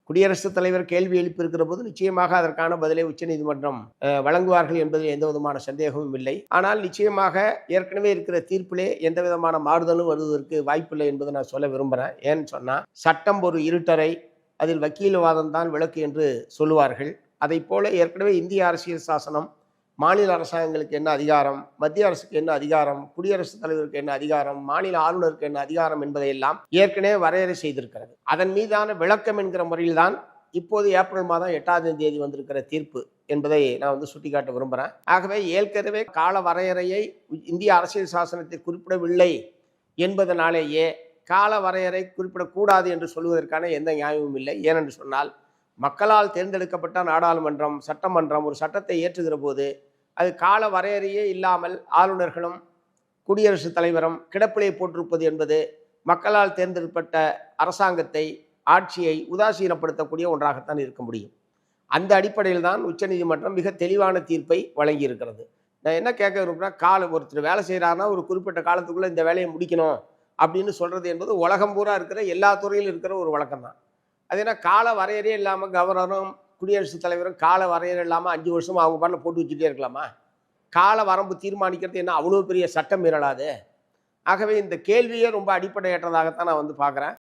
குடியரசுத் தலைவர் கேள்வி எழுப்பியிருக்கிற போது நிச்சயமாக அதற்கான பதிலை உச்சநீதிமன்றம் வழங்குவார்கள் என்பதில் எந்த விதமான சந்தேகமும் இல்லை. ஆனால் நிச்சயமாக ஏற்கனவே இருக்கிற தீர்ப்பிலே எந்த விதமான மாறுதலும் வருவதற்கு வாய்ப்பில்லை என்பதை நான் சொல்ல விரும்புகிறேன். ஏன்னு சொன்னால், சட்டம் ஒரு இருட்டறை, அதில் வக்கீல்வாதம் தான் விளக்கு என்று சொல்லுவார்கள். அதை போல ஏற்கனவே இந்திய அரசியல் சாசனம் மாநில அரசாங்கங்களுக்கு என்ன அதிகாரம், மத்திய அரசுக்கு என்ன அதிகாரம், குடியரசுத் தலைவருக்கு என்ன அதிகாரம், மாநில ஆளுநருக்கு என்ன அதிகாரம் என்பதையெல்லாம் ஏற்கனவே வரையறை செய்திருக்கிறது. அதன் மீதான விளக்கம் என்கிற முறையில்தான் இப்போது ஏப்ரல் மாதம் 8ஆம் தேதி வந்திருக்கிற தீர்ப்பு என்பதை நான் சுட்டிக்காட்ட விரும்புகிறேன். ஆகவே ஏற்கனவே கால வரையறையை இந்திய அரசியல் சாசனத்தை குறிப்பிடவில்லை என்பதனாலேயே கால வரையறை குறிப்பிடக்கூடாது என்று சொல்வதற்கான எந்த நியாயமும் இல்லை. ஏனென்று சொன்னால், மக்களால் தேர்ந்தெடுக்கப்பட்ட நாடாளுமன்றம், சட்டமன்றம் ஒரு சட்டத்தை ஏற்றுகிற போது அது கால வரையறையே இல்லாமல் ஆளுநர்களும் குடியரசுத் தலைவரும் கிடப்பிலே போட்டிருப்பது என்பது மக்களால் தேர்ந்தெடுக்கப்பட்ட அரசாங்கத்தை, ஆட்சியை உதாசீனப்படுத்தக்கூடிய ஒன்றாகத்தான் இருக்க முடியும். அந்த அடிப்படையில் தான் உச்சநீதிமன்றம் மிக தெளிவான தீர்ப்பை வழங்கியிருக்கிறது. நான் என்ன கேட்க விரும்புகிறேன், ஒருத்தர் வேலை செய்கிறாருன்னா ஒரு குறிப்பிட்ட காலத்துக்குள்ளே இந்த வேலையை முடிக்கணும் அப்படின்னு சொல்கிறது என்பது உலகம் பூரா இருக்கிற எல்லா துறையிலும் இருக்கிற ஒரு வழக்கம் தான். அது என்ன கால வரையறையே இல்லாமல் கவர்னரும் குடியரசுத் தலைவரும் கால வரையறை இல்லாமல் 5 வருஷம் அவங்க பாட்டில் போட்டு வச்சுட்டே இருக்கலாமா? கால வரம்பு தீர்மானிக்கிறது என்ன அவ்வளோ பெரிய சட்டம் மீறலாது? ஆகவே இந்த கேள்வியே ரொம்ப அடிப்படையற்றதாகத்தான் நான் பார்க்குறேன்.